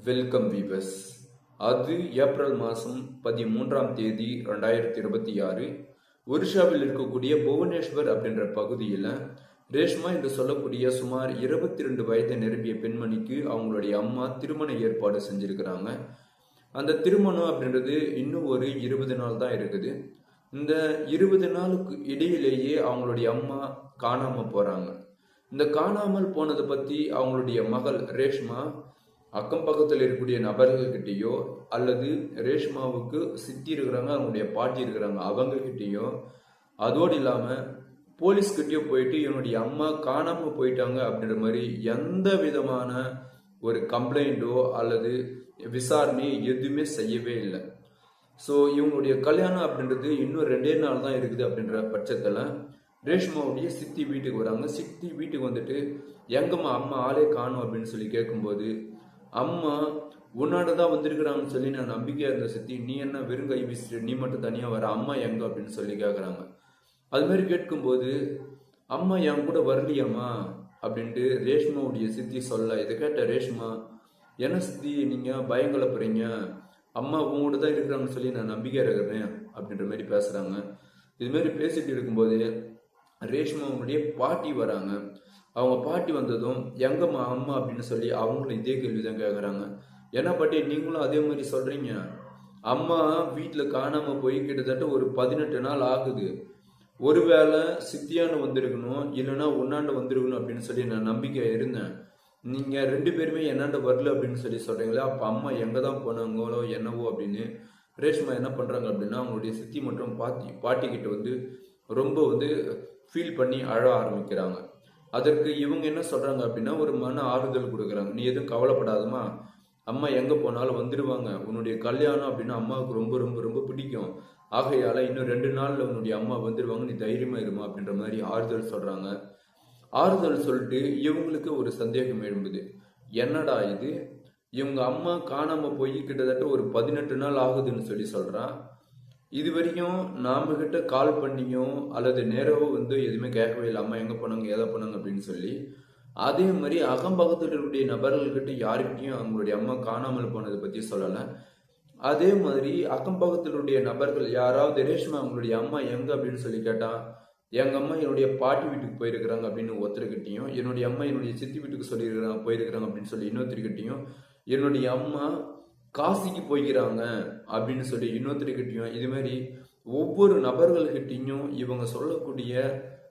Welcome viewers. அது April மாதம் 13ஆம் தேதி 2026 ஒரிஷாவில் இருக்கக்கூடிய புவனேஸ்வர் அப்படின்ற பகுதியில் ரேஷ்மா என்று சொல்லக்கூடிய சுமார் 22 வயதை நிரம்பிய பெண்மணிக்கு அவங்களுடைய அம்மா திருமண ஏற்பாடு செஞ்சிருக்கிறாங்க. அந்த திருமணம் அப்படின்றது இன்னும் ஒரு 20 நாள் தான் இருக்குது. இந்த 20 நாளுக்கு இடையிலேயே அவங்களுடைய அம்மா காணாமல் போகிறாங்க. இந்த காணாமல் போனதை பற்றி அவங்களுடைய மகள் ரேஷ்மா அக்கம் பக்கத்தில் இருக்கக்கூடிய நபர்கள்கிட்டயோ அல்லது ரேஷ்மாவுக்கு சித்தி இருக்கிறாங்க, அவங்களுடைய பாட்டி இருக்கிறாங்க, அவங்க கிட்டேயோ அதோடு இல்லாமல் போலீஸ்கிட்டயோ போயிட்டு என்னுடைய அம்மா காணாமல் போயிட்டாங்க அப்படின்ற மாதிரி எந்த விதமான ஒரு கம்ப்ளைண்ட்டோ அல்லது விசாரணை எதுவுமே செய்யவே இல்லை. ஸோ இவங்களுடைய கல்யாணம் அப்படின்றது இன்னும் 2 நாள் தான் இருக்குது. அப்படின்ற பட்சத்தில் ரேஷ்மாவுடைய சித்தி வீட்டுக்கு வராங்க. சித்தி வீட்டுக்கு வந்துட்டு எங்கம்மா அம்மா ஆளே காணும் அப்படின்னு சொல்லி கேட்கும்போது, அம்மா உன்னாட தான் வந்திருக்கிறாங்கன்னு சொல்லி நான் நம்பிக்கையா இருந்த சித்தி, நீ என்ன வெறும் கை வீசிட்டு நீ மட்டும் தனியாக வர, அம்மா எங்க அப்படின்னு சொல்லி கேட்குறாங்க. அது மாதிரி கேட்கும்போது அம்மா என் கூட வரலையாம்மா அப்படின்ட்டு ரேஷ்மாவுடைய சித்தி சொல்ல, இதை கேட்ட ரேஷ்மா, என்ன சித்தி நீங்கள் பயங்கலப்படுறீங்க, அம்மா உங்கள்கிட்ட தான் இருக்கிறாங்கன்னு சொல்லி நான் நம்பிக்கையா இருக்கிறேன் அப்படின்ற மாதிரி பேசுகிறாங்க. இதுமாரி பேசிட்டு இருக்கும்போது ரேஷ்மாவுடைய பாட்டி வராங்க. அவங்க பாட்டி வந்ததும் எங்கம்மா அம்மா அப்படின்னு சொல்லி அவங்களும் இதே கேள்வி தான் கேட்குறாங்க. என்ன பாட்டி நீங்களும் அதே மாதிரி சொல்கிறீங்க, அம்மா வீட்டில் காணாமல் போய் கிட்டத்தட்ட ஒரு 18 நாள் ஆகுது, ஒருவேளை சித்தியானு வந்திருக்கணும் இல்லைன்னா உன்னாண்ட வந்திருக்கணும் அப்படின்னு சொல்லி நான் நம்பிக்கை இருந்தேன், நீங்கள் 2 பேருமே என்னாண்ட வரல அப்படின்னு சொல்லி சொல்கிறீங்களே, அப்போ அம்மா எங்கே தான் போனாங்களோ என்னவோ அப்படின்னு ரேஷ்மா என்ன பண்ணுறாங்க அப்படின்னா அவங்களுடைய சித்தி மற்றும் பாட்டிக்கிட்ட வந்து ரொம்ப ஃபீல் பண்ணி அழ ஆரம்பிக்கிறாங்க. அதற்கு இவங்க என்ன சொல்கிறாங்க அப்படின்னா ஒரு மன ஆறுதல் கொடுக்குறாங்க. நீ எதுவும் கவலைப்படாதமா, அம்மா எங்கே போனாலும் வந்துடுவாங்க, உன்னுடைய கல்யாணம் அப்படின்னா அம்மாவுக்கு ரொம்ப ரொம்ப ரொம்ப பிடிக்கும், ஆகையால் இன்னும் 2 நாளில் உன்னுடைய அம்மா வந்துடுவாங்க, நீ தைரியமாக இருமா அப்படின்ற மாதிரி ஆறுதல் சொல்கிறாங்க. ஆறுதல் சொல்லிட்டு இவங்களுக்கு ஒரு சந்தேகம் எழும்புது. என்னடா இது, இவங்க அம்மா காணாமல் போய் கிட்டத்தட்ட ஒரு 18 நாள் ஆகுதுன்னு சொல்லி சொல்கிறான், இது வரைக்கும் நாம கிட்ட கால் பண்ணியோ அல்லது நேரவோ எதுவுமே கேட்கவே இல்லை, அம்மா எங்கே போனாங்க எதை போனாங்க அப்படின்னு சொல்லி. அதே மாதிரி அகம்பகத்தில் இருக்கக்கூடிய நபர்கள்கிட்ட யாருக்கிட்டையும் அவங்களுடைய அம்மா காணாமல் போனதை பற்றி சொல்லலை. அதே மாதிரி அக்கம்பக்கத்தினுடைய நபர்கள் யாராவது ரேஷ்மா அவங்களுடைய அம்மா எங்கே அப்படின்னு சொல்லி கேட்டால், எங்கள் அம்மா என்னுடைய பாட்டி வீட்டுக்கு போயிருக்கிறாங்க அப்படின்னு ஒருத்தருக்கிட்டையும், என்னுடைய அம்மா என்னுடைய சித்தி வீட்டுக்கு சொல்லியிருக்கிறாங்க போயிருக்கிறாங்க அப்படின்னு சொல்லி இன்னொருத்தருக்கிட்டையும், என்னுடைய அம்மா காசிக்கு போய்க்கிறாங்க அப்படின்னு சொல்லி இன்னொருத்தருக்கிட்டையும், இது மாதிரி ஒவ்வொரு நபர்கள்கிட்டையும் இவங்க சொல்லக்கூடிய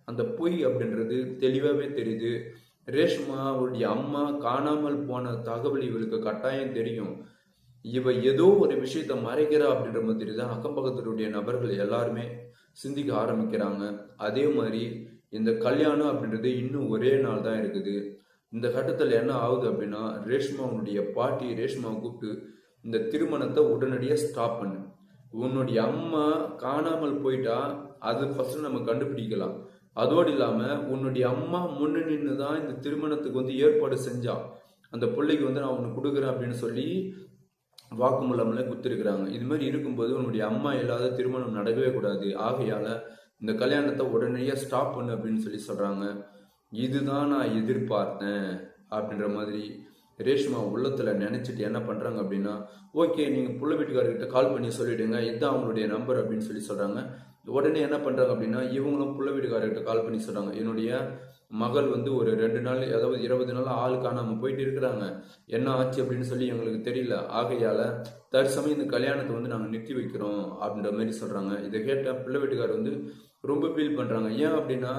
அந்த பொய் அப்படின்றது தெளிவாகவே தெரியுது. ரேஷ்மாவுடைய அம்மா காணாமல் போன தகவல் இவளுக்கு கட்டாயம் தெரியும், இவ ஏதோ ஒரு விஷயத்த மறைக்கிறா அப்படின்ற மாதிரி தான் அக்கம்பக்கத்தினுடைய நபர்கள் எல்லாருமே சிந்திக்க ஆரம்பிக்கிறாங்க. அதே மாதிரி இந்த கல்யாணம் அப்படின்றது இன்னும் ஒரே நாள் தான் இருக்குது. இந்த கட்டத்தில் என்ன ஆகுது அப்படின்னா ரேஷ்மாவுடைய பாட்டி ரேஷ்மாவை கூப்பிட்டு இந்த திருமணத்தை உடனடியாக ஸ்டாப் பண்ணு, உன்னுடைய அம்மா காணாமல் போயிட்டா அது ஃபர்ஸ்ட் நம்ம கண்டுபிடிக்கலாம், அதோடு இல்லாமல் உன்னுடைய அம்மா முன்னு நின்று தான் இந்த திருமணத்துக்கு ஏற்பாடு செஞ்சா, அந்த பிள்ளைக்கு நான் உனக்கு கொடுக்குறேன் அப்படின்னு சொல்லி வாக்குமூலம்ல குத்துருக்குறாங்க. இது மாதிரி இருக்கும்போது உன்னுடைய அம்மா இல்லாத திருமணம் நடக்கவே கூடாது, ஆகையால இந்த கல்யாணத்தை உடனடியாக ஸ்டாப் பண்ணு அப்படின்னு சொல்லி சொல்றாங்க. இதுதான் நான் எதிர்பார்த்தேன் அப்படின்ற மாதிரி ரேஷ்மா உள்ளத்துல நினைச்சிட்டு என்ன பண்றாங்க அப்படின்னா, ஓகே நீங்க புள்ள வீட்டுக்காரர்கிட்ட கால் பண்ணி சொல்லிடுங்க, இதுதான் அவங்களுடைய நம்பர் அப்படின்னு சொல்லி சொல்றாங்க. உடனே என்ன பண்றாங்க அப்படின்னா இவங்களும் புள்ள வீட்டுக்காரர்கிட்ட கால் பண்ணி சொல்றாங்க, என்னுடைய மகள் ஒரு 2 நாள் அதாவது 20 நாள் ஆள் காணாமல் போயிட்டு இருக்கிறாங்க, என்ன ஆச்சு அப்படின்னு சொல்லி எங்களுக்கு தெரியல, ஆகையால தற்சமயம் இந்த கல்யாணத்தை நாங்கள் நிறுத்தி வைக்கிறோம் அப்படின்ற மாதிரி சொல்றாங்க. இதை கேட்ட பிள்ளை வீட்டுக்காரர் ரொம்ப ஃபீல் பண்றாங்க. ஏன் அப்படின்னா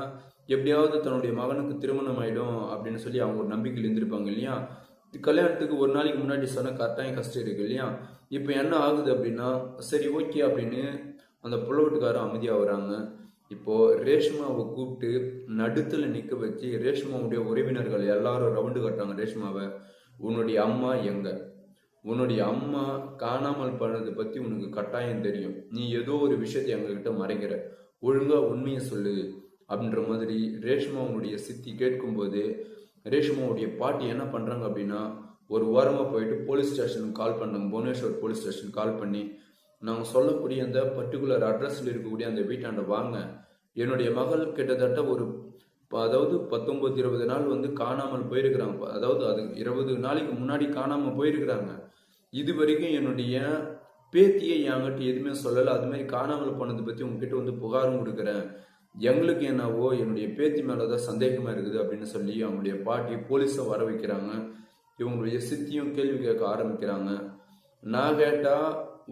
எப்படியாவது தன்னுடைய மகனுக்கு திருமணம் ஆயிடும் அப்படின்னு சொல்லி அவங்க ஒரு நம்பிக்கையில் இருந்திருப்பாங்க இல்லையா. கல்யாணத்துக்கு ஒரு நாளைக்கு முன்னாடி சொன்ன கட்டாயம் கஷ்டம் இருக்கு இல்லையா. இப்போ என்ன ஆகுது அப்படின்னா சரி ஓகே அப்படின்னு அந்த புள்ள வீட்டுக்காரர் அமைதியாக வராங்க. இப்போ ரேஷ்மாவை கூப்பிட்டு நடுத்துல நிற்க வச்சு ரேஷ்மாவுடைய உறவினர்கள் எல்லாரும் ரவுண்டு கட்டுறாங்க ரேஷ்மாவை. உன்னுடைய அம்மா எங்க, உன்னுடைய அம்மா காணாமல் போனதை பற்றி உனக்கு கட்டாயம் தெரியும், நீ ஏதோ ஒரு விஷயத்தை எங்ககிட்ட மறைக்கிற, ஒழுங்கா உண்மையை சொல்லு அப்படின்ற மாதிரி ரேஷ்மாவுடைய சித்தி கேட்கும்போது ரேஷ்மாவுடைய பாட்டி என்ன பண்ணுறாங்க அப்படின்னா ஒரு ஓரமாக போயிட்டு போலீஸ் ஸ்டேஷனுக்கு கால் பண்ணாங்க. புவனேஸ்வர் போலீஸ் ஸ்டேஷன் கால் பண்ணி, நாங்கள் சொல்லக்கூடிய அந்த பர்டிகுலர் அட்ரஸில் இருக்கக்கூடிய அந்த வீட்டாண்ட வாங்க, என்னுடைய மகள் கிட்டத்தட்ட ஒரு அதாவது 19 20 நாள் வந்து காணாமல் போயிருக்கிறாங்க. அதாவது அது 20 நாளைக்கு முன்னாடி காணாம போயிருக்கிறாங்க. இது வரைக்கும் என்னுடைய பேத்தியை என்கிட்ட எதுவுமே சொல்லலை. அது மாதிரி காணாமல் போனதை பற்றி உங்ககிட்ட வந்து புகாரும் கொடுக்குறேன். எங்களுக்கு என்னவோ என்னுடைய பேத்தி மேலதான் சந்தேகமா இருக்குது அப்படின்னு சொல்லி அவங்களுடைய பாட்டி போலீஸை வர வைக்கிறாங்க. இவங்களுடைய சித்தியும் கேள்வி கேட்க ஆரம்பிக்கிறாங்க. நான் கேட்டா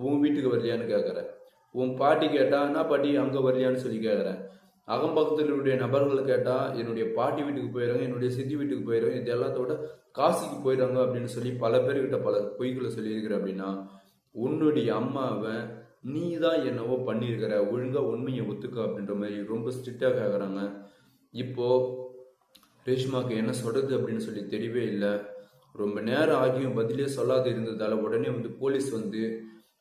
உன் வீட்டுக்கு வரலையான்னு கேட்கறேன். உன் பாட்டி கேட்டா நான் பாட்டி அங்க வரலையான்னு சொல்லி கேட்கறேன். அகம்பக்கத்தினுடைய நபர்கள் கேட்டா என்னுடைய பாட்டி வீட்டுக்கு போயிடுறாங்க, என்னுடைய சித்தி வீட்டுக்கு போயிடுறாங்க, இது எல்லாத்தோட காசிக்கு போயிடுறாங்க அப்படின்னு சொல்லி பல பேர்கிட்ட பல பொய்களை சொல்லியிருக்கிற. அப்படின்னா உன்னுடைய அம்மாவை நீ தான் என்னவோ பண்ணியிருக்கிற, ஒழுங்கா உண்மையை ஒத்துக்க அப்படின்ற மாதிரி ரொம்ப ஸ்ட்ரிக்டா கேட்குறாங்க. இப்போ ரேஷ்மாவுக்கு என்ன சொல்றது அப்படின்னு சொல்லி தெரியவே இல்லை. ரொம்ப நேரம் ஆகியும் பதிலே சொல்லாது இருந்ததால உடனே வந்து போலீஸ் வந்து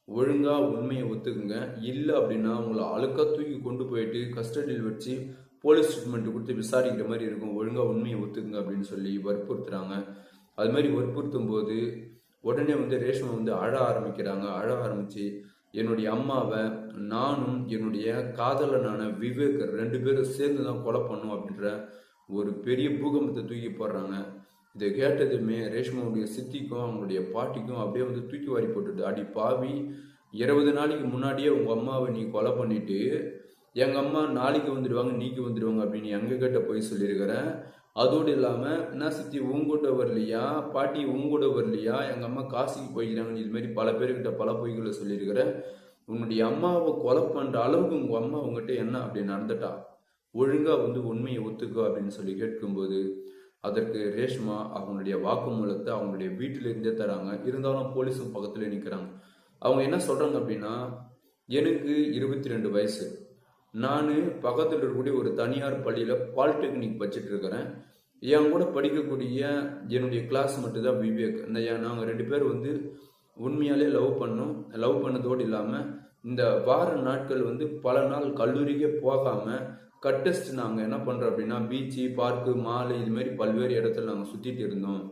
ஒழுங்கா உண்மையை ஒத்துக்குங்க, இல்லை அப்படின்னா உங்களை அழுக்கா தூக்கி கொண்டு போயிட்டு கஸ்டடியில் வச்சு போலீஸ் ட்ரீட்மெண்ட் கொடுத்து விசாரிக்கிற மாதிரி இருக்கும், ஒழுங்கா உண்மையை ஒத்துக்குங்க அப்படின்னு சொல்லி வற்புறுத்துறாங்க. அது மாதிரி வற்புறுத்தும் போது உடனே வந்து ரேஷ்மா வந்து அழ ஆரம்பிக்கிறாங்க. அழ ஆரம்பிச்சு என்னுடைய அம்மாவை நானும் என்னுடைய காதலனான விவேக் 2 பேரும் சேர்ந்து தான் கொலை பண்ணும் அப்படின்ற ஒரு பெரிய பூகம்பத்தை தூக்கி போடுறாங்க. இதை கேட்டதுமே ரேஷ்மாவுடைய சித்திக்கும் அவங்களுடைய பாட்டிக்கும் அப்படியே வந்து தூக்கி வாரி போட்டுட்டு, அடி பாவி, 20 நாளைக்கு முன்னாடியே உங்க அம்மாவை நீ கொலை பண்ணிட்டு எங்க அம்மா நாளைக்கு வந்துடுவாங்க நீக்கு வந்துடுவாங்க அப்படின்னு எங்க கிட்ட போய் சொல்லியிருக்கிறேன். அதோடு இல்லாம என்ன சித்தி உங்கூட வரலையா, பாட்டி உங்கூட வரலையா, எங்க அம்மா காசிக்கு போய்க்கிறாங்கன்னு இது மாதிரி பல பேர்கிட்ட பல பொய்களை சொல்லியிருக்கிறேன். உன்னுடைய அம்மாவை கொலை பண்ற அளவுக்கு உங்க அம்மா உங்ககிட்ட என்ன அப்படி நடந்துட்டா, ஒழுங்கா வந்து உண்மையை ஒத்துக்கோ அப்படின்னு சொல்லி கேட்கும்போது அதற்கு ரேஷ்மா அவங்களுடைய வாக்குமூலத்தை அவங்களுடைய வீட்டில இருந்தே தராங்க. இருந்தாலும் போலீஸும் பக்கத்துல நிற்கிறாங்க. அவங்க என்ன சொல்றாங்க அப்படின்னா, எனக்கு 22 வயசு, நான் பக்கத்தில் இருக்கக்கூடிய ஒரு தனியார் பள்ளியில பாலிடெக்னிக் படிச்சுட்டு இருக்கிறேன். என் கூட படிக்கக்கூடிய என்னுடைய கிளாஸ் மட்டும் தான் விவேக். நாங்கள் 2 பேர் வந்து உண்மையாலே லவ் பண்ணதோடு இல்லாமல் இந்த வார நாட்கள் வந்து பல நாள் கல்லூரிக்கே போகாம கட்டஸ்ட் நாங்கள் என்ன பண்ணுறோம் அப்படின்னா பீச்சு, பார்க்கு, மாலு இது மாதிரி பல்வேறு இடத்துல நாங்கள் சுற்றிட்டு இருந்தோம்.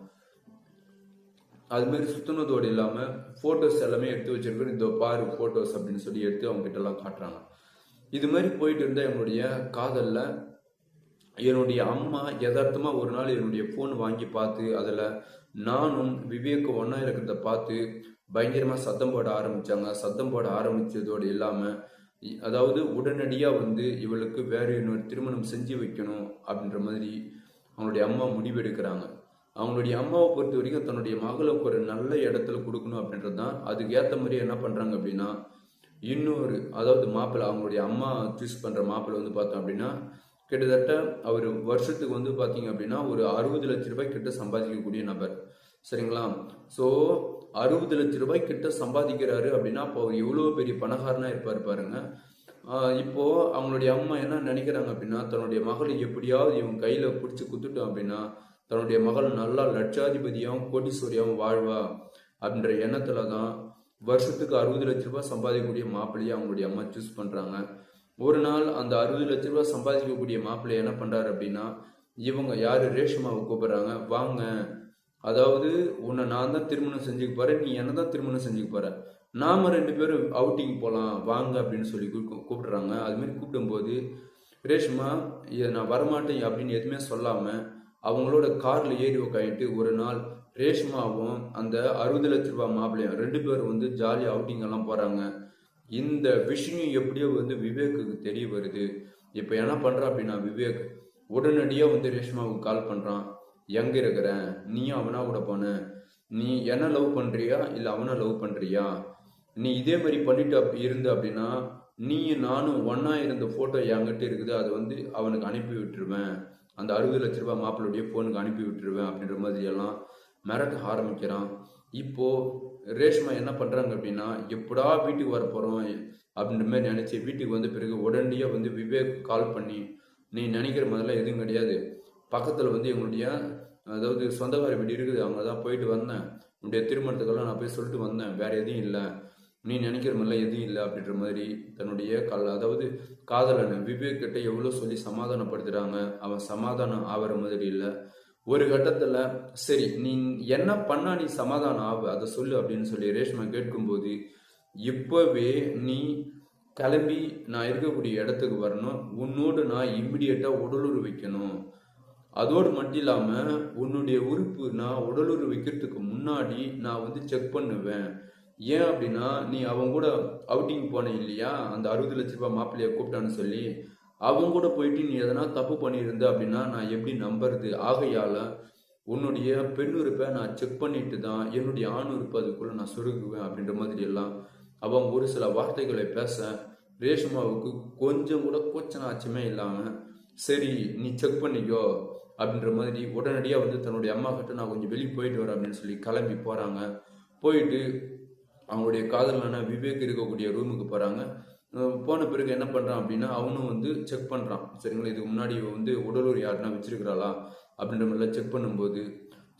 அது மாதிரி சுற்றினதோடு இல்லாமல் ஃபோட்டோஸ் எல்லாமே எடுத்து வச்சிருக்கோம். இந்த பாரு ஃபோட்டோஸ் அப்படின்னு சொல்லி எடுத்து அவங்க கிட்ட எல்லாம் காட்டுறாங்க. இது மாதிரி போயிட்டு இருந்த என்னுடைய காதலில் என்னுடைய அம்மா யதார்த்தமாக ஒரு நாள் என்னுடைய ஃபோன் வாங்கி பார்த்து அதில் நானும் விவேக்கு ஒன்றா இருக்கிறத பார்த்து பயங்கரமாக சத்தம் போட ஆரம்பித்தாங்க. சத்தம் போட ஆரம்பித்ததோடு இல்லாமல் அதாவது உடனடியாக வந்து இவளுக்கு வேற இன்னொரு திருமணம் செஞ்சு வைக்கணும் அப்படின்ற மாதிரி அவங்களுடைய அம்மா முடிவெடுக்கிறாங்க. அவங்களுடைய அம்மாவை பொறுத்த வரைக்கும் தன்னுடைய மகளுக்கு ஒரு நல்ல இடத்துல கொடுக்கணும் அப்படின்றது தான். அதுக்கு ஏற்ற மாதிரி என்ன பண்ணுறாங்க அப்படின்னா இன்னொரு அதாவது மாப்பிள்ளை, அவங்களுடைய அம்மா சூஸ் பண்ணுற மாப்பிள்ளை வந்து பார்த்தோம் அப்படின்னா கிட்டத்தட்ட அவர் வருஷத்துக்கு வந்து பார்த்தீங்க அப்படின்னா ஒரு 60 லட்ச ரூபாய் கிட்ட சம்பாதிக்கக்கூடிய நபர். சரிங்களா? ஸோ 60 லட்ச ரூபாய் கிட்ட சம்பாதிக்கிறாரு அப்படின்னா அப்போ அவர் எவ்வளோ பெரிய பணக்காரனா இருப்பார் பாருங்க. இப்போ அவங்களுடைய அம்மா என்ன நினைக்கிறாங்க அப்படின்னா தன்னுடைய மகளை எப்படியாவது இவங்க கையில பிடிச்சி குத்துட்டோம் அப்படின்னா தன்னுடைய மகள் நல்லா லட்சாதிபதியாகவும் கோடீஸ்வரியாகவும் வாழ்வா அப்படின்ற எண்ணத்துல தான் வருஷத்துக்கு 60 லட்ச ரூபாய் சம்பாதிக்கக்கூடிய மாப்பிள்ளையை அவங்களுடைய அம்மா சூஸ் பண்றாங்க. ஒரு நாள் அந்த 60 லட்ச ரூபாய் சம்பாதிக்கக்கூடிய மாப்பிள்ளை என்ன பண்றாரு அப்படின்னா இவங்க யாரு ரேஷ்மாவை கூப்பிடுறாங்க, வாங்க, அதாவது உன்னை நான் தான் திருமணம் செஞ்சுக்க போறேன், நீ என்ன தான் திருமணம் செஞ்சுக்க போற, நாம 2 பேரும் அவுட்டிங் போகலாம் வாங்க அப்படின்னு சொல்லி கூப்பிடுறாங்க. அது மாதிரி கூப்பிடும்போது ரேஷ்மா நான் வரமாட்டேன் அப்படின்னு எதுவுமே சொல்லாம அவங்களோட கார்ல ஏறி உட்காந்துட்டு ஒரு நாள் ரேஷ்மாவும் அந்த 60 லட்ச ரூபாய் மாப்பிள்ளையும் 2 பேரும் வந்து ஜாலியாக அவுட்டிங் எல்லாம் போறாங்க. இந்த விஷயம் எப்படியோ வந்து விவேக்கு தெரிய வருது. இப்போ என்ன பண்றான் அப்படின்னா விவேக் உடனடியாக வந்து ரேஷ்மாவுக்கு கால் பண்றான். எங்க இருக்கிறேன், நீயும் அவனா கூட போன, நீ என்ன லவ் பண்றியா இல்லை அவனை லவ் பண்றியா, நீ இதே மாதிரி பண்ணிட்டு இருந்து அப்படின்னா நீயும் நானும் ஒன்னா இருந்த போட்டோ என்கிட்ட இருக்குது, அதை வந்து அவனுக்கு அனுப்பி விட்டுருவேன், அந்த 60 லட்ச ரூபாய் மாப்பிள்ளையுடைய போனுக்கு அனுப்பி விட்டுருவேன் அப்படின்ற மாதிரி எல்லாம் மிரட்ட ஆரம்பிக்கிறான். இப்போ ரேஷ்மா என்ன பண்றாங்க அப்படின்னா எப்படா வீட்டுக்கு வர போறோம் அப்படின்ற மாதிரி நினைச்சு வீட்டுக்கு வந்த பிறகு உடனடியாக வந்து விவேக் கால் பண்ணி நீ நினைக்கிற மாதிரிலாம் எதுவும் கிடையாது, பக்கத்தில் வந்து எங்களுடைய அதாவது சொந்தக்கார வீடு இருக்குது, அவங்க தான் போயிட்டு வந்தேன், உன்னுடைய திருமணத்துக்கெல்லாம் நான் போய் சொல்லிட்டு வந்தேன், வேற எதுவும் இல்லை, நீ நினைக்கிற மாதிரிலாம் எதுவும் இல்லை அப்படின்ற மாதிரி தன்னுடைய அதாவது காதலன் விவேக் கிட்ட எவ்வளோ சொல்லி சமாதானப்படுத்துறாங்க. அவன் சமாதானம் ஆகிற மாதிரி இல்லை. ஒரு கட்டத்தில் சரி நீ என்ன பண்ணா நீ சமாதானம் ஆகு அதை சொல்லு அப்படின்னு சொல்லி ரேஷ்மா கேட்கும்போது இப்பவே நீ கிளம்பி நான் இருக்கக்கூடிய இடத்துக்கு வரணும். உன்னோடு நான் இம்மிடியட்டாக உடலுறு வைக்கணும். அதோடு மட்டும் இல்லாமல் உன்னுடைய உறுப்பு நான் உடலுறு வைக்கிறதுக்கு முன்னாடி நான் வந்து செக் பண்ணுவேன். ஏன் அப்படின்னா நீ அவங்க கூட அவுட்டிங் போன இல்லையா, அந்த 60 லட்ச ரூபாய் மாப்பிள்ளைய கூப்பிட்டான்னு சொல்லி அவங்க கூட போயிட்டு நீ எதனா தப்பு பண்ணியிருந்த அப்படின்னா நான் எப்படி நம்புறது? ஆகையால உன்னுடைய பெண் உறுப்பை நான் செக் பண்ணிட்டு தான் என்னுடைய ஆண் உறுப்பு அதுக்குள்ள நான் சொருகுவேன் அப்படின்ற மாதிரி எல்லாம் அவன் ஒரு சில வார்த்தைகளை பேச ரேஷ்மாவுக்கு கொஞ்சம் கூட கூச்சன ஆச்சுமே இல்லாமல் சரி நீ செக் பண்ணிக்கோ அப்படின்ற மாதிரி உடனடியாக வந்து தன்னுடைய அம்மா கிட்ட நான் கொஞ்சம் வெளியே போயிட்டு வரேன் அப்படின்னு சொல்லி கிளம்பி போகிறாங்க. போயிட்டு அவங்களுடைய காதலான விவேக் இருக்கக்கூடிய ரூமுக்கு போகிறாங்க. போன பிறகு என்ன பண்ணுறான் அப்படின்னா அவனும் வந்து செக் பண்ணுறான். சரிங்களா, இதுக்கு முன்னாடி வந்து உடலூர் யாருன்னா வச்சிருக்கிறாளா அப்படின்ற மாதிரிலாம் செக் பண்ணும்போது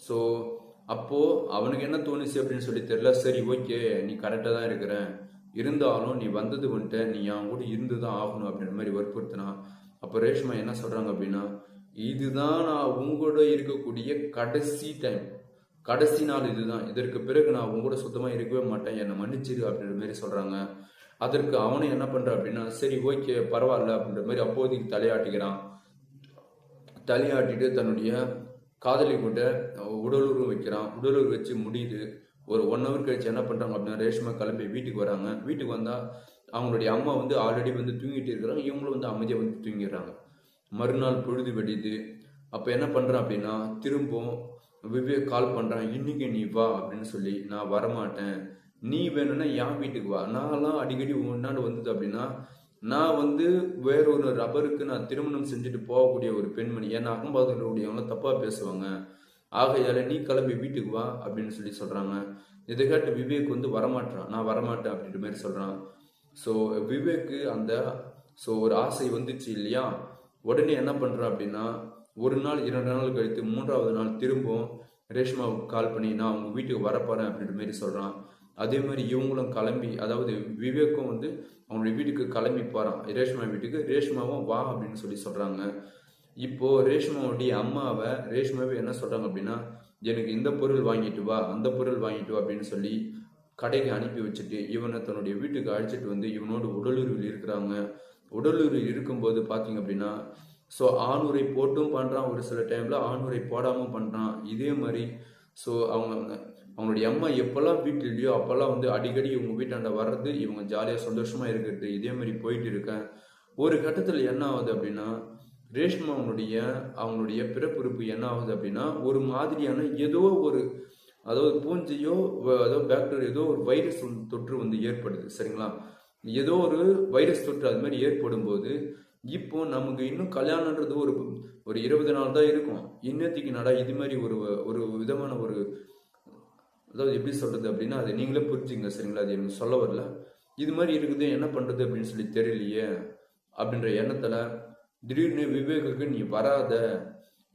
ஸோ அப்போது அவனுக்கு என்ன தோணுச்சு அப்படின்னு சொல்லி தெரியல. சரி ஓகே நீ கரெக்டாக தான் இருக்கிற, இருந்தாலும் நீ வந்தது வந்துட்டு நீ அவன் கூட இருந்து தான் ஆகணும் அப்படின்ற மாதிரி வற்புறுத்தினான். அப்போ ரேஷ்மா என்ன சொல்கிறாங்க அப்படின்னா இதுதான் நான் உங்களோட இருக்கக்கூடிய கடைசி டைம், கடைசி நாள் இதுதான், இதற்கு பிறகு நான் உங்களோட சுத்தமாக இருக்கவே மாட்டேன், என்னை மன்னிச்சிரு அப்படின்ற மாதிரி சொல்கிறாங்க. அதற்கு அவனும் என்ன பண்ணுறான் அப்படின்னா சரி ஓகே பரவாயில்ல அப்படின்ற மாதிரி அப்போதைக்கு தலையாட்டிக்கிறான். தலையாட்டிட்டு தன்னுடைய காதலி கூட உடலுறவு வைக்கிறான். உடலுறவு வச்சு முடியுது. ஒரு 1 ஹவர் கழிச்சு என்ன பண்ணுறாங்க அப்படின்னா ரேஷ்மா கிளம்பி வீட்டுக்கு வராங்க. வீட்டுக்கு வந்தால் அவங்களுடைய அம்மா வந்து ஆல்ரெடி வந்து தூங்கிட்டு இருக்கிறாங்க. இவங்களும் வந்து அமைதியாக வந்து தூங்கிடுறாங்க. மறுநாள் பொழுது வெடிது. அப்போ என்ன பண்ணுறான் அப்படின்னா திரும்பவும் விவேக் கால் பண்ணுறான். இன்னைக்கு நீ வா அப்படின்னு சொல்லி. நான் வரமாட்டேன், நீ வேணும்னா என் வீட்டுக்கு வா, நான்லாம் அடிக்கடி உன்னால வந்தது அப்படின்னா நான் வந்து வேறொரு ரபருக்கு நான் திருமணம் செஞ்சுட்டு போகக்கூடிய ஒரு பெண்மணி, ஏன்னா அகம்பாதவங்களுடையவங்க தப்பாக பேசுவாங்க, ஆகையால நீ கிளம்பி வீட்டுக்கு வா அப்படின்னு சொல்லி சொல்கிறாங்க. இதை கேட்டு விவேக் வந்து வரமாட்டான். நான் வரமாட்டேன் அப்படின்ற மாதிரி சொல்கிறான். ஸோ விவேக்கு அந்த ஒரு ஆசை வந்துச்சு இல்லையா, உடனே என்ன பண்ணுறான் அப்படின்னா 1 நாள் 2 நாள் கழித்து 3வது நாள் திரும்பவும் ரேஷ்மாவுக்கு கால் பண்ணி நான் அவங்க வீட்டுக்கு வரப்போகிறேன் அப்படின்ற மாதிரி சொல்கிறான். அதே மாதிரி இவங்களும் கிளம்பி, அதாவது விவேக்கும் வந்து அவங்களுடைய வீட்டுக்கு கிளம்பி போகிறான், ரேஷ்மா வீட்டுக்கு. ரேஷ்மாவும் வா அப்படின்னு சொல்லி சொல்கிறாங்க. இப்போது ரேஷ்மாவுடைய அம்மாவை ரேஷ்மாவே என்ன சொல்கிறாங்க அப்படின்னா எனக்கு இந்த பொருள் வாங்கிட்டு வா, அந்த பொருள் வாங்கிட்டு வா அப்படின்னு சொல்லி கடைக்கு அனுப்பி வச்சுட்டு இவனை தன்னுடைய வீட்டுக்கு அழைச்சிட்டு வந்து இவனோட உடலுறவில் இருக்கிறாங்க. உடலுறவில் இருக்கும்போது பார்த்தீங்க அப்படின்னா ஸோ ஆணுரை போட்டும் பண்ணுறான், ஒரு சில டைமில் ஆணுரை போடாமல் பண்ணுறான். இதே மாதிரி ஸோ அவங்களுடைய அம்மா எப்போல்லாம் வீட்டில் இல்லையோ அப்போல்லாம் வந்து அடிக்கடி இவங்க வீட்டாண்ட வர்றது, இவங்க ஜாலியாக சந்தோஷமாக இருக்கிறது, இதே மாதிரி போயிட்டு இருக்கேன். ஒரு கட்டத்தில் என்ன ஆகுது அப்படின்னா ரேஷ்மா அவங்களுடைய பிறப்புறுப்பு என்ன ஆகுது அப்படின்னா ஒரு மாதிரியான ஏதோ ஒரு, அதாவது பூஞ்சையோ அதாவது பாக்டீரியா ஏதோ ஒரு வைரஸ் தொற்று வந்து ஏற்படுது. சரிங்களா, ஏதோ ஒரு வைரஸ் தொற்று அது மாதிரி ஏற்படும் போது இப்போ நமக்கு இன்னும் கல்யாணன்றது ஒரு 20 நாள் தான் இருக்கும். இன்னத்துக்கு நடா இது மாதிரி ஒரு விதமான ஒரு, அதாவது எப்படி சொல்றது அப்படின்னா அது நீங்களே புரிஞ்சுங்க. சரிங்களா, அது எனக்கு சொல்ல வரல. இது மாதிரி இருக்குது, என்ன பண்றது அப்படின்னு சொல்லி தெரியலையே அப்படின்ற எண்ணத்துல திடீர்னு விவேகுக்கு நீ வராத,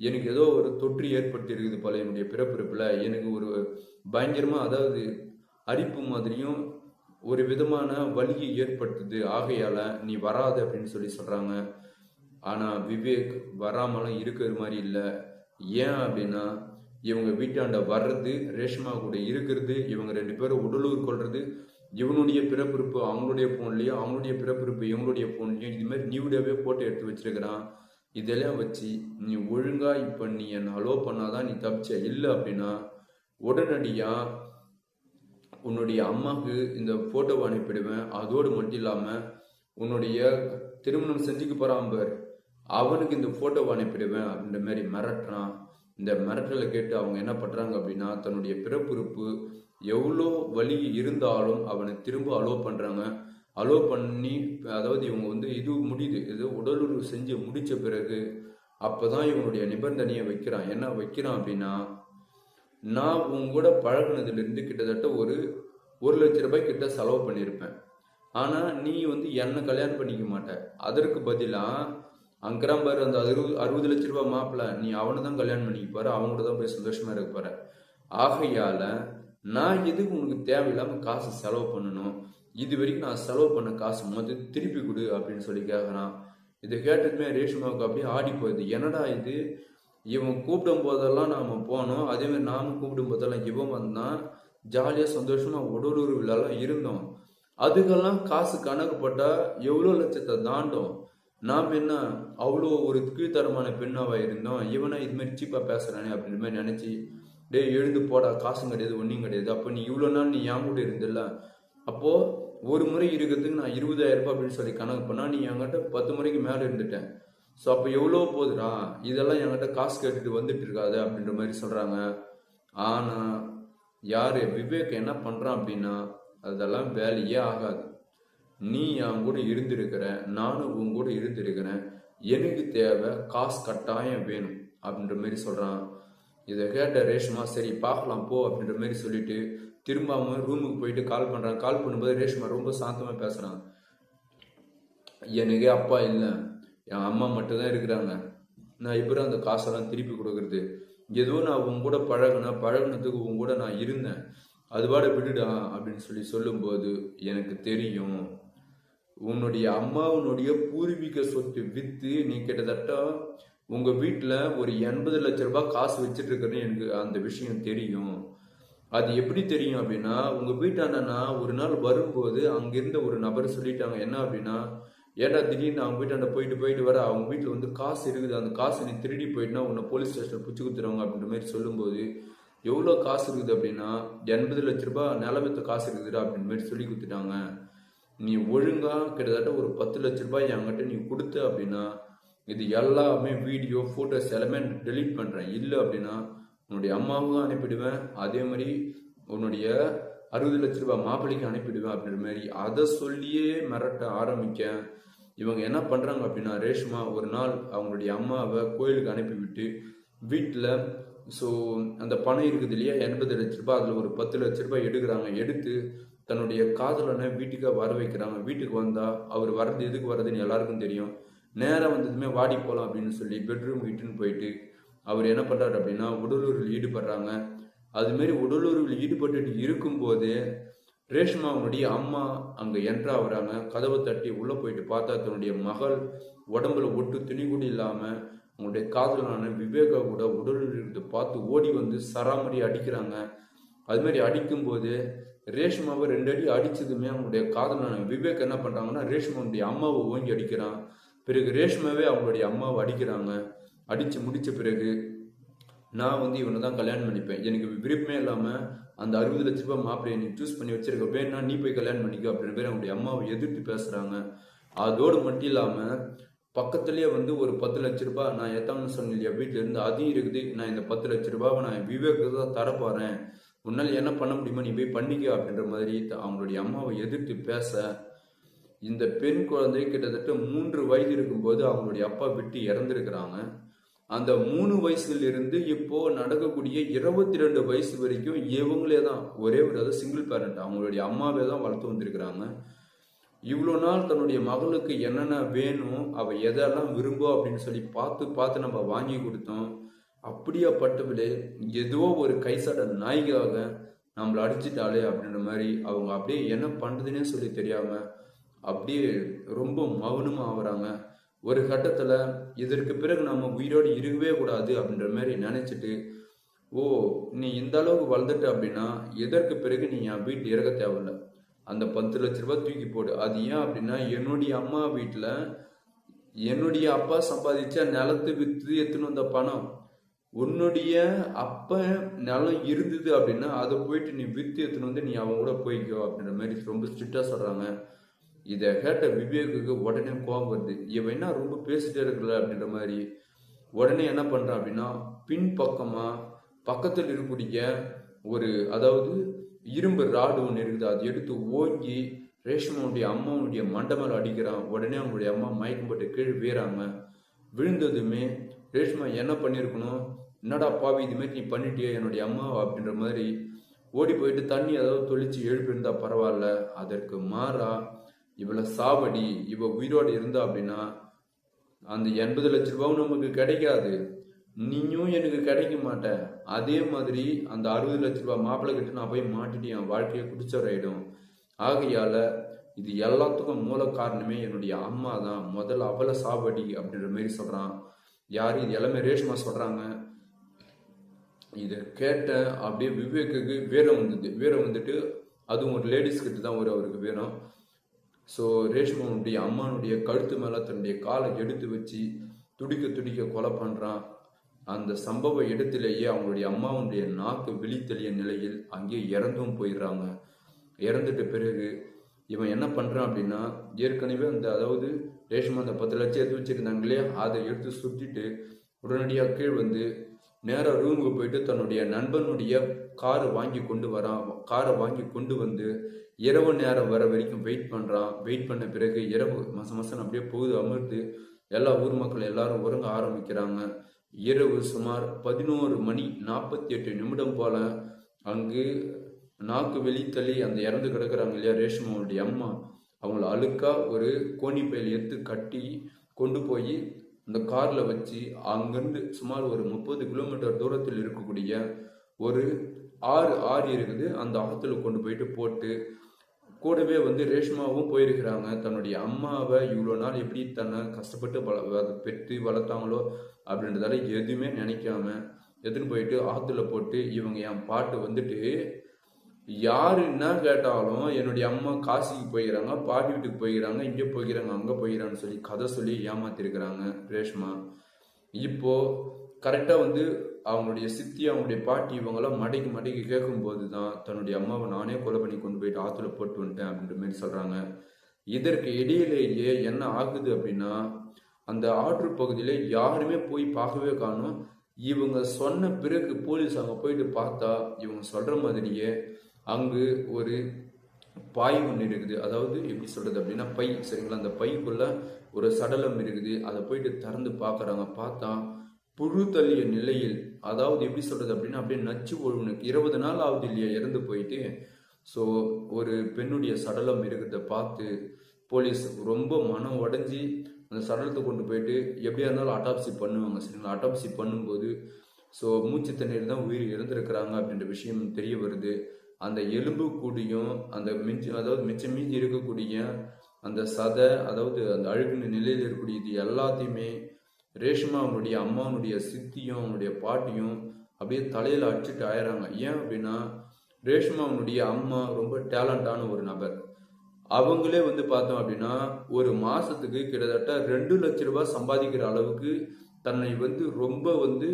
எனக்கு ஏதோ ஒரு தொற்று ஏற்படுத்தி இருக்குது போல என்னுடைய பிறப்பிறப்புல, எனக்கு ஒரு பயங்கரமா அதாவது அரிப்பு மாதிரியும் ஒரு விதமான வலியை ஏற்படுத்துது, ஆகையால நீ வராத அப்படின்னு சொல்லி சொல்றாங்க. ஆனா விவேக் வராமலாம் இருக்கிற மாதிரி இல்லை. ஏன் அப்படின்னா இவங்க வீட்டாண்ட வர்றது, ரேஷ்மா கூட இருக்கிறது, இவங்க 2 பேரும் உடலூர் கொள்றது, இவனுடைய பிறப்பிறப்பு அவங்களுடைய போன்லயும் அவங்களுடைய பிறப்பிறப்பு இவங்களுடைய போன்லயும் இது மாதிரி நியூடாவே போட்டு எடுத்து வச்சிருக்கிறான். இதெல்லாம் வச்சு நீ ஒழுங்கா இப்ப நீ என்ன அலோ பண்ணாதான் நீ தப்பிச்ச, இல்லை அப்படின்னா உடனடியா உன்னுடைய அம்மாவுக்கு இந்த போட்டோவை அனுப்பிடுவேன். அதோடு மட்டும் இல்லாம உன்னுடைய திருமணம் செஞ்சுக்க போறான் பார், அவனுக்கு இந்த போட்டோவை அனுப்பிடுவேன் அப்படின்ற மாதிரி மிரட்டுறான். இந்த மிரட்டலை கேட்டு அவங்க என்ன பண்றாங்க அப்படின்னா தன்னுடைய பிறப்புறுப்பு எவ்வளோ வலி இருந்தாலும் அவனை திரும்ப அலோ பண்றாங்க. அலோ பண்ணி, அதாவது இவங்க வந்து இது முடியுது, இது உடலுறவு செஞ்சு முடிச்ச பிறகு அப்பதான் இவனுடைய நிபந்தனையை வைக்கிறான். என்ன வைக்கிறான் அப்படின்னா நான் உங்க கூட பழகினதுல இருந்து கிட்டத்தட்ட ஒரு 1 லட்ச ரூபாய் கிட்ட செலவு பண்ணியிருப்பேன், ஆனா நீ வந்து என்ன கல்யாணம் பண்ணிக்க மாட்ட, அதற்கு பதிலா அங்கராம் பாரு அந்த 60 லட்ச ரூபாய் மாப்பிள்ள, நீ அவனை தான் கல்யாணம் பண்ணிக்க போற, அவங்களோட தான் போய் சந்தோஷமா இருக்க போற, ஆகையால நான் எதுக்கு உனக்கு தேவையில்லாம காசு செலவு பண்ணணும், இது வரைக்கும் நான் செலவு பண்ண காசு மொத்தம் திருப்பி கொடு அப்படின்னு சொல்லி கேட்கறான். இதை கேட்டதுமே ரேஷ்மாவுக்கு அப்படியே ஆடி போகுது. என்னடா இது, இவன் கூப்பிடும் போதெல்லாம் நாம போனோம், அதே மாதிரி நாம கூப்பிடும் போதெல்லாம் இவன் வந்தான், ஜாலியா சந்தோஷமா உடலுறவுலாம் இருந்தோம், அதுக்கெல்லாம் காசு கணக்கு போட்டா எவ்வளோ லட்சத்தை தாண்டும். நாம் என்ன அவ்வளோ ஒரு கீழ்த்தரமான பெண்ணாவா இருந்தோம், இவனா இது மாதிரி சீப்பா பேசுறானே அப்படின்ற மாதிரி நினைச்சு, டேய் எழுந்து போடா, காசும் கிடையாது ஒன்றும் கிடையாது, அப்போ நீ இவ்வளோ நாள் நீ என் கூட இருந்தில்ல, அப்போ ஒரு முறை இருக்கிறதுக்கு நான் 20,000 ரூபாய் அப்படின்னு சொல்லி கணக்கு பண்ணா நீ என்கிட்ட 10 முறைக்கு மேலே இருந்துட்டேன். ஸோ அப்போ எவ்வளோ போகுதுடா, இதெல்லாம் என்கிட்ட காசு கேட்டுட்டு வந்துட்டு இருக்காது அப்படின்ற மாதிரி சொல்றாங்க. ஆனா யாரு விவேக் என்ன பண்றான் அப்படின்னா, அதெல்லாம் வேலையே ஆகாது. நீ என் கூட இருந்திருக்கிற, நானும் உன் கூட இருந்திருக்கிறேன், எனக்கு தேவை காசு கட்டாயம் வேணும் அப்படின்ற மாதிரி சொல்றான். இதை கேட்ட ரேஷ்மா சரி பார்க்கலாம் போ அப்படின்ற மாதிரி சொல்லிட்டு திரும்பாம ரூமுக்கு போயிட்டு கால் பண்றான். கால் பண்ணும்போது ரேஷ்மா ரொம்ப சாந்தமா பேசுறான். எனக்கு அப்பா இல்லை, என் அம்மா மட்டும்தான் இருக்கிறாங்க, நான் இப்போ அந்த காசெல்லாம் திருப்பி கொடுக்கறது, ஏதோ நான் உன் கூட பழகினதுக்கு உன் கூட நான் இருந்தேன், அதுபாட விடுடா அப்படின்னு சொல்லி சொல்லும்போது எனக்கு தெரியும் உன்னுடைய அம்மாவுடைய பூர்வீக சொத்து வித்து நீ கிட்டத்தட்ட உங்க வீட்டுல ஒரு 80 லட்சம் ரூபாய் காசு வச்சிட்டு இருக்கிறன்னு எனக்கு அந்த விஷயம் தெரியும். அது எப்படி தெரியும் அப்படின்னா, உங்க வீட்டாண்டனா ஒரு நாள் வரும்போது அங்கிருந்த ஒரு நபர் சொல்லிட்டாங்க என்ன அப்படின்னா, ஏடா திடீர்னு அவங்க வீட்டாண்ட போயிட்டு வர அவங்க வீட்டுல வந்து காசு இருக்குது, அந்த காசு நீ திருடி போயிட்டுனா உன்னை போலீஸ் ஸ்டேஷன்ல பிடிச்சி குத்துருவாங்க அப்படின்ற மாதிரி சொல்லும்போது, எவ்வளோ காசு இருக்குது அப்படின்னா 80 லட்ச ரூபாய் நிலவத்த காசு இருக்குதுடா அப்படின்ற மாதிரி சொல்லி கொடுத்துட்டாங்க. நீ ஒழுங்கா கிட்டத்தட்ட ஒரு 10 லட்ச ரூபாய் என்கிட்ட நீ கொடுத்த அப்படின்னா இது எல்லாமே வீடியோ ஃபோட்டோஸ் எல்லாமே டெலீட் பண்ணுறேன், இல்லை அப்படின்னா உன்னுடைய அம்மாவுக்கும் அனுப்பிடுவேன், அதே மாதிரி உன்னுடைய 60 லட்ச ரூபாய் மாப்பிள்ளைக்கு அனுப்பிடுவேன் அப்படின்ற மாதிரி அதை சொல்லியே மிரட்ட ஆரம்பிக்க இவங்க என்ன பண்ணுறாங்க அப்படின்னா, ரேஷ்மா ஒரு நாள் அவங்களுடைய அம்மாவை கோயிலுக்கு அனுப்பிவிட்டு வீட்டில் ஸோ அந்த பணம் இருக்குது இல்லையா 80 லட்ச ரூபாய், அதில் ஒரு 10 லட்ச ரூபாய் எடுக்கிறாங்க. எடுத்து தன்னுடைய காதலனை வீட்டுக்காக வர வைக்கிறாங்க. வீட்டுக்கு வந்தால் அவர் வர்றது எதுக்கு வர்றதுன்னு எல்லாருக்கும் தெரியும். நேரம் வந்ததுமே வாடி போகலாம் அப்படின்னு சொல்லி பெட்ரூம் கிட்டுன்னு போயிட்டு அவர் என்ன பண்ணுறாரு அப்படின்னா உடலுறவில் ஈடுபடுறாங்க. அதுமாரி உடலுறவில் ஈடுபட்டு இருக்கும்போது ரேஷ்மா அவனுடைய அம்மா அங்கே என்ட்ரா ஆகுறாங்க. கதவை தட்டி உள்ளே போயிட்டு பார்த்தா தன்னுடைய மகள் உடம்புல ஒட்டு துணி கூட இல்லாமல் அவங்களுடைய காதலான விவேகா கூட உடலுறவு பார்த்து ஓடி வந்து சராமரி அடிக்கிறாங்க. அதுமாரி அடிக்கும்போது ரேஷ்மாவை 2 அடி அடிச்சதுமே அவங்களுடைய காதலான விவேக் என்ன பண்ணுறாங்கன்னா ரேஷ்மாவுடைய அம்மாவை ஓங்கி அடிக்கிறான். பிறகு ரேஷ்மாவே அவங்களுடைய அம்மாவை அடிக்கிறாங்க. அடித்து முடித்த பிறகு நான் வந்து இவனை தான் கல்யாணம் பண்ணிப்பேன், எனக்கு விருப்பமே இல்லாமல் அந்த 60 லட்ச ரூபாய் மாப்பிள்ளையை நீ சூஸ் பண்ணி வச்சிருக்க, வேணா நீ போய் கல்யாணம் பண்ணிக்க அப்படின்னு பேர் அவங்களுடைய அம்மாவை எதிர்த்து பேசுகிறாங்க. அதோடு மட்டும் இல்லாமல் பக்கத்துலேயே வந்து ஒரு 10 லட்ச ரூபாய் நான் எத்தான்னு சொன்னேன் இல்லையா வீட்டில் இருந்து, அதையும் இருக்குது, நான் இந்த 10 லட்ச ரூபாவை நான் விவேக்கு தான் தரப்போகிறேன், உன்னால் என்ன பண்ண முடியுமோ நீ போய் பண்ணிக்க அப்படின்ற மாதிரி அவங்களுடைய அம்மாவை எதிர்த்து பேச இந்த பெண் குழந்தை கிட்டத்தட்ட 3 வயது இருக்கும்போது அவங்களுடைய அப்பா விட்டு இறந்துருக்கிறாங்க. அந்த 3 வயசுல இருந்து இப்போ நடக்கக்கூடிய 22 வயசு வரைக்கும் இவங்களே தான் ஒரே ஒரு அதாவது சிங்கிள் பேரண்ட் அவங்களுடைய அம்மாவே தான் வளர்த்து வந்திருக்கிறாங்க. இவ்வளோ நாள் தன்னுடைய மகளுக்கு என்னென்ன வேணும், அவள் எதெல்லாம் விரும்பும் அப்படின்னு சொல்லி பார்த்து நம்ம வாங்கி கொடுத்தோம். அப்படியாப்பட்டவளே ஏதோ ஒரு கைசாட நாய்க்காக நம்மளை அடிச்சிட்டாலே அப்படின்ற மாதிரி அவங்க அப்படியே என்ன பண்ணுறதுன்னே சொல்லி தெரியாமல் அப்படியே ரொம்ப மௌனமாக ஆகுறாங்க. ஒரு கட்டத்தில் இதற்கு பிறகு நம்ம உயிரோடு இருக்கவே கூடாது அப்படின்ற மாதிரி நினச்சிட்டு, ஓ நீ இந்த அளவுக்கு வளர்ந்துட்ட அப்படின்னா இதற்கு பிறகு நீ என் வீட்டில் இறக்க தேவையில்லை, அந்த 10 லட்ச ரூபாய் தூக்கி போடு. அது ஏன் அப்படின்னா என்னுடைய அம்மா வீட்டில் என்னுடைய அப்பா சம்பாதிச்ச நிலத்தை விற்று எடுத்துன்னு வந்த பணம், உன்னுடைய அப்ப நிலம் இருந்தது அப்படின்னா அதை போயிட்டு நீ விற்று எடுத்துன்னு வந்து நீ அவங்க கூட போய்க்கோ அப்படின்ற மாதிரி ரொம்ப ஸ்ட்ரிக்டாக சொல்கிறாங்க. இதை கேட்ட விவேக்குக்கு உடனே கோபம் வருது. இவன் என்ன ரொம்ப பேசிட்டே இருக்கல அப்படின்ற மாதிரி உடனே என்ன பண்ணுறான் அப்படின்னா பின்பக்கமாக பக்கத்தில் இருக்கக்கூடிய ஒரு அதாவது இரும்பு ராடு ஒன்று இருக்குது, அதை எடுத்து ஓங்கி ரேஷ்மாவுடைய அம்மாவுடைய மண்டை மேலே அடிக்கிறான். உடனே அவங்களுடைய அம்மா மயக்கம் போட்டு கீழே வீறாங்க. விழுந்ததுமே ரேஷ்மா என்ன பண்ணியிருக்கணும், என்னடா பாவி இதுமாரி நீ பண்ணிட்டியே என்னுடைய அம்மா அப்படின்ற மாதிரி ஓடி போயிட்டு தண்ணி ஏதாவது தொளிச்சு எழுப்பியிருந்தா பரவாயில்ல, அதற்கு மாறா இவளை சாவடி, இவ உயிரோடு இருந்தா அப்படின்னா அந்த 80 லட்ச ரூபாவும் நமக்கு கிடைக்காது, நீயும் எனக்கு கிடைக்க மாட்டேன், அதே மாதிரி அந்த 60 லட்ச ரூபாய் மாப்பிள்ளை கிட்ட நான் போய் மாட்டிட்டு என் வாழ்க்கையை குடிச்சவராயிடும். ஆகையால இது எல்லாத்துக்கும் மூல காரணமே என்னுடைய அம்மா தான், முதல்ல அவளை சாவடி அப்படின்ற மாதிரி சொல்றான். யாரு இது எல்லாமே ரேஷ்மா சொல்றாங்க. இதை கேட்ட அப்படியே விவேக்குக்கு வீரம் வந்துட்டு அதுவும் ஒரு லேடிஸ் கிட்ட தான் அவருக்கு வேணும். ஸோ ரேஷ்மாவுடைய அம்மானுடைய கழுத்து மேலே தன்னுடைய காலை எடுத்து வச்சு துடிக்க துடிக்க கொலை பண்ணுறான். அந்த சம்பவ இடத்திலேயே அவங்களுடைய அம்மாவுடைய நாக்கு விழித்தெளிய நிலையில் அங்கே இறந்தும் போயிடுறாங்க. இறந்துட்ட பிறகு இவன் என்ன பண்ணுறான் அப்படின்னா, ஏற்கனவே அதாவது ரேஷ்மா அந்த 10 லட்சம் எடுத்து வச்சிருந்தாங்க இல்லையா, அதை எடுத்து சுற்றிட்டு உடனடியாக கீழ் வந்து நேராக ரூமுக்கு போயிட்டு தன்னுடைய நண்பனுடைய காரை வாங்கி கொண்டு வரான். காரை வாங்கி கொண்டு வந்து இரவு நேரம் வர வரைக்கும் வெயிட் பண்ணுறான். வெயிட் பண்ண பிறகு இரவு மசமசன் அப்படியே போகுது அமர்ந்து எல்லா ஊர் மக்கள் எல்லாரும் உறங்க ஆரம்பிக்கிறாங்க. இரவு சுமார் 11:48 போல அங்கு நாக்கு வெளித்தள்ளி அந்த இறந்து கிடக்குறாங்க இல்லையா ரேஷ்மாவுடைய அம்மா, அவங்கள அழுக்கா ஒரு கோணிப்பையில் எடுத்து கட்டி கொண்டு போய் அந்த காரில் வச்சு அங்கேருந்து சுமார் ஒரு 30 கிலோமீட்டர் தூரத்தில் இருக்கக்கூடிய ஒரு ஆறு இருக்குது. அந்த ஆற்றுல கொண்டு போயிட்டு போட்டு கூடவே வந்து ரேஷ்மாவும் போயிருக்கிறாங்க. தன்னுடைய அம்மாவை இவ்வளோ நாள் எப்படி தன்னை கஷ்டப்பட்டு பெற்று வளர்த்தாங்களோ அப்படின்றதால எதுவுமே நினைக்காம எடுத்துன்னு போயிட்டு ஆற்றுல போட்டு இவங்க என் பாட்டு வந்துட்டு யாரு என்ன கேட்டாலும் என்னுடைய அம்மா காசிக்கு போய்கிறாங்க, பாட்டி வீட்டுக்கு போய்கிறாங்க, இங்கே போய்கிறாங்க, அங்கே போய்கிறான்னு சொல்லி கதை சொல்லி ஏமாத்திருக்கிறாங்க ரேஷ்மா. இப்போ கரெக்டாக வந்து அவங்களுடைய சித்தி அவங்களுடைய பாட்டி இவங்கெல்லாம் மடைக்கு கேட்கும்போது தான் தன்னுடைய அம்மாவை நானே கொலை பண்ணி கொண்டு போயிட்டு ஆற்றுல போட்டு வந்துட்டேன் அப்படின்ற மாதிரி சொல்கிறாங்க. இதற்கு இடையிலேயே என்ன ஆகுது அப்படின்னா, அந்த ஆற்று பகுதியில் யாருமே போய் பார்க்கவே காணும். இவங்க சொன்ன பிறகு போலீஸ் அங்கே போயிட்டு பார்த்தா இவங்க சொல்கிற மாதிரியே அங்கு ஒரு பாய் ஒன்று இருக்குது. அதாவது எப்படி சொல்கிறது அப்படின்னா பை, சரிங்களா, அந்த பைக்குள்ள ஒரு சடலம் இருக்குது. அதை போயிட்டு திறந்து பார்க்குறாங்க. பார்த்தா புழு தள்ளிய நிலையில், அதாவது எப்படி சொல்கிறது அப்படின்னா அப்படியே நச்சு ஒழுனுக்கு 20 நாள் ஆகுது இல்லையா இறந்து போயிட்டு. ஸோ ஒரு பெண்ணுடைய சடலம் இருக்கிறத பார்த்து போலீஸ் ரொம்ப மனம் உடஞ்சி அந்த சடலத்தை கொண்டு போயிட்டு எப்படியா இருந்தாலும் அட்டாப்சி பண்ணுவாங்க, சரிங்களா. அட்டாப்சி பண்ணும்போது ஸோ மூச்சு தண்ணீர் தான் உயிர் இறந்துருக்கிறாங்க அப்படின்ற விஷயம் தெரிய வருது. அந்த எலும்பு கூடியும் அந்த மிச்சம் மீஞ்சி இருக்கக்கூடிய அந்த சதை, அதாவது அந்த அழுகின நிலையில் இருக்கக்கூடியது எல்லாத்தையுமே ரேஷ்மா அவனுடைய அம்மாவனுடைய சித்தியும் அவனுடைய பாட்டியும் அப்படியே தலையில் அடிச்சுட்டு ஆயிடுறாங்க. ஏன் அப்படின்னா ரேஷ்மா அவனுடைய அம்மா ரொம்ப டேலண்டான ஒரு நபர். அவங்களே வந்து பார்த்தோம் அப்படின்னா ஒரு மாசத்துக்கு கிட்டத்தட்ட 2 லட்ச ரூபாய் சம்பாதிக்கிற அளவுக்கு தன்னை வந்து ரொம்ப வந்து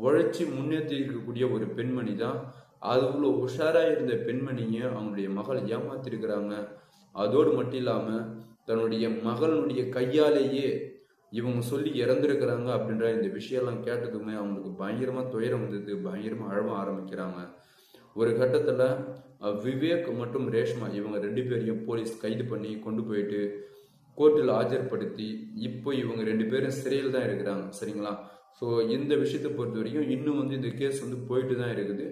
உழைச்சி முன்னேற்றி இருக்கக்கூடிய ஒரு பெண்மணி தான். அவ்வளோ உஷாராக இருந்த பெண்மணியை அவங்களுடைய மகள் ஏமாத்திருக்கிறாங்க. அதோடு மட்டும் இல்லாமல் தன்னுடைய மகளுடைய கையாலேயே இவங்க சொல்லி இறந்துருக்கிறாங்க அப்படின்ற இந்த விஷயம்லாம் கேட்டதுமே அவங்களுக்கு பயங்கரமாக துயரம் வந்தது. பயங்கரமாக அழவ ஆரம்பிக்கிறாங்க. ஒரு கட்டத்தில் விவேக் மற்றும் ரேஷ்மா இவங்க 2 பேரையும் போலீஸ் கைது பண்ணி கொண்டு போயிட்டு கோர்ட்டில் ஆஜர்படுத்தி இப்போ இவங்க 2 பேரும் சிறையில் தான் இருக்கிறாங்க, சரிங்களா. ஸோ இந்த விஷயத்தை பொறுத்த வரைக்கும் இன்னும் வந்து இந்த கேஸ் வந்து போயிட்டு தான் இருக்குது.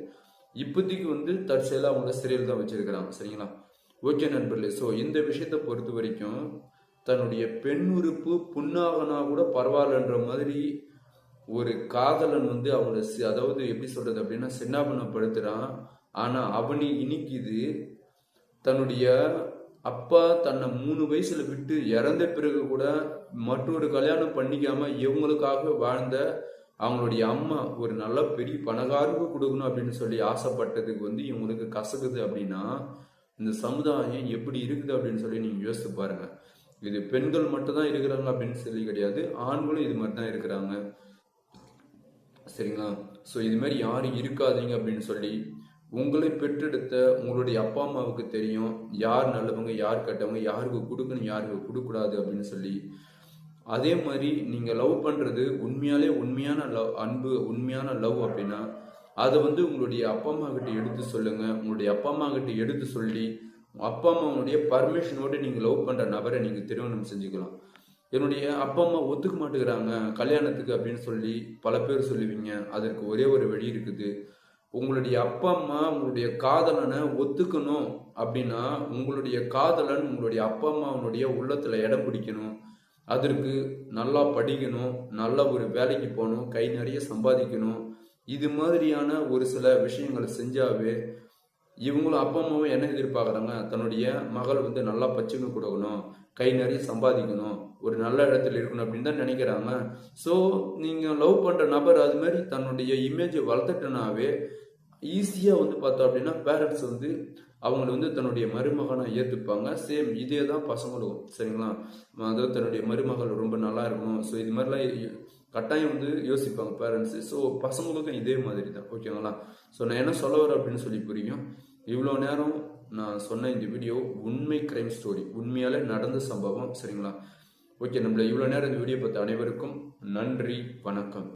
இப்போதைக்கு வந்து தற்செயலாக அவங்க சிறையில் தான் வச்சிருக்கிறாங்க, சரிங்களா. ஓகே நண்பர்களே, ஸோ இந்த விஷயத்தை பொறுத்த வரைக்கும் தன்னுடைய பெண் உறுப்பு புண்ணாகனா கூட பரவாயில்லன்ற மாதிரி ஒரு காதலன் வந்து அவங்கள அதாவது எப்படி சொல்றது அப்படின்னா சின்னாபனப்படுத்துறான். ஆனா அவனி இனிக்குது தன்னுடைய அப்பா தன்னை 3 வயசுல விட்டு இறந்த பிறகு கூட மற்றொரு கல்யாணம் பண்ணிக்காம இவங்களுக்காக வாழ்ந்த அவங்களுடைய அம்மா ஒரு நல்ல பெரிய பணக்காரருக்கு கொடுக்கணும் அப்படின்னு சொல்லி ஆசைப்பட்டதுக்கு வந்து இவங்களுக்கு கசக்குது அப்படின்னா இந்த சமுதாயம் எப்படி இருக்குது அப்படின்னு சொல்லி நீங்க யோசித்து பாருங்க. இது பெண்கள் மட்டும் தான் இருக்கிறாங்க அப்படின்னு சொல்லி கிடையாது, ஆண்களும் இது மாதிரி தான் இருக்கிறாங்க, சரிங்களா. ஸோ இது மாதிரி யாரும் இருக்காதீங்க அப்படின்னு சொல்லி உங்களை பெற்றெடுத்த உங்களுடைய அப்பா அம்மாவுக்கு தெரியும் யார் நல்லவங்க யார் கெட்டவங்க, யாருக்கு கொடுக்கணும் யாருக்கு கொடுக்கக்கூடாது அப்படின்னு சொல்லி. அதே மாதிரி நீங்கள் லவ் பண்ணுறது உண்மையான லவ், அன்பு உண்மையான லவ் அப்படின்னா அதை வந்து உங்களுடைய அப்பா அம்மா கிட்ட எடுத்து சொல்லுங்க. உங்களுடைய அப்பா அம்மா கிட்ட எடுத்து சொல்லி அப்பா அம்மாவுடைய பர்மிஷனோடு நீங்கள் லவ் பண்ணுற நபரை நீங்கள் திருமணம் செஞ்சுக்கலாம். என்னுடைய அப்பா அம்மா ஒத்துக்க மாட்டேங்கிறாங்க கல்யாணத்துக்கு அப்படின்னு சொல்லி பல பேர் சொல்லுவீங்க. அதற்கு ஒரே ஒரு வழி இருக்குது. உங்களுடைய அப்பா அம்மா உங்களுடைய காதலனை ஒத்துக்கணும் அப்படின்னா உங்களுடைய காதலன் உங்களுடைய அப்பா அம்மாவுடைய உள்ளத்துல இடம் பிடிக்கணும். அதற்கு நல்லா படிக்கணும், நல்ல ஒரு வேலைக்கு போகணும், கை நிறைய சம்பாதிக்கணும். இது மாதிரியான ஒரு சில விஷயங்களை செஞ்சாவே இவங்களும் அப்பா அம்மாவும் என்ன எதிர்பார்க்குறாங்க, தன்னுடைய மகள் வந்து நல்லா பச்சுன்னு கொடுக்கணும், கை நிறைய சம்பாதிக்கணும், ஒரு நல்ல இடத்துல இருக்கணும் அப்படின்னு தான் நினைக்கிறாங்க. ஸோ நீங்கள் லவ் பண்ணுற நபர் அது மாதிரி தன்னுடைய இமேஜை வளர்த்துட்டனாவே ஈஸியாக வந்து பார்த்தோம் அப்படின்னா பேரண்ட்ஸ் வந்து அவங்கள வந்து தன்னுடைய மருமகனாக ஏற்றுப்பாங்க. சேம் இதே தான் பசங்களும், சரிங்களா? அதாவது தன்னுடைய மருமகள் ரொம்ப நல்லா இருக்கணும், ஸோ இது மாதிரிலாம் கட்டாயம் வந்து யோசிப்பாங்க பேரண்ட்ஸு. ஸோ பசங்களுக்கும் இதே மாதிரி தான், ஓகேங்களா? ஸோ நான் என்ன சொல்ல வரேன் அப்படின்னு சொல்லி புரியும். இவ்வளோ நேரம் நான் சொன்ன இந்த வீடியோ உண்மை கிரைம் ஸ்டோரி, உண்மையாலே நடந்த சம்பவம், சரிங்களா? ஓகே, நம்மள இவ்வளோ நேரம் இந்த வீடியோ பார்த்த அனைவருக்கும் நன்றி, வணக்கம்.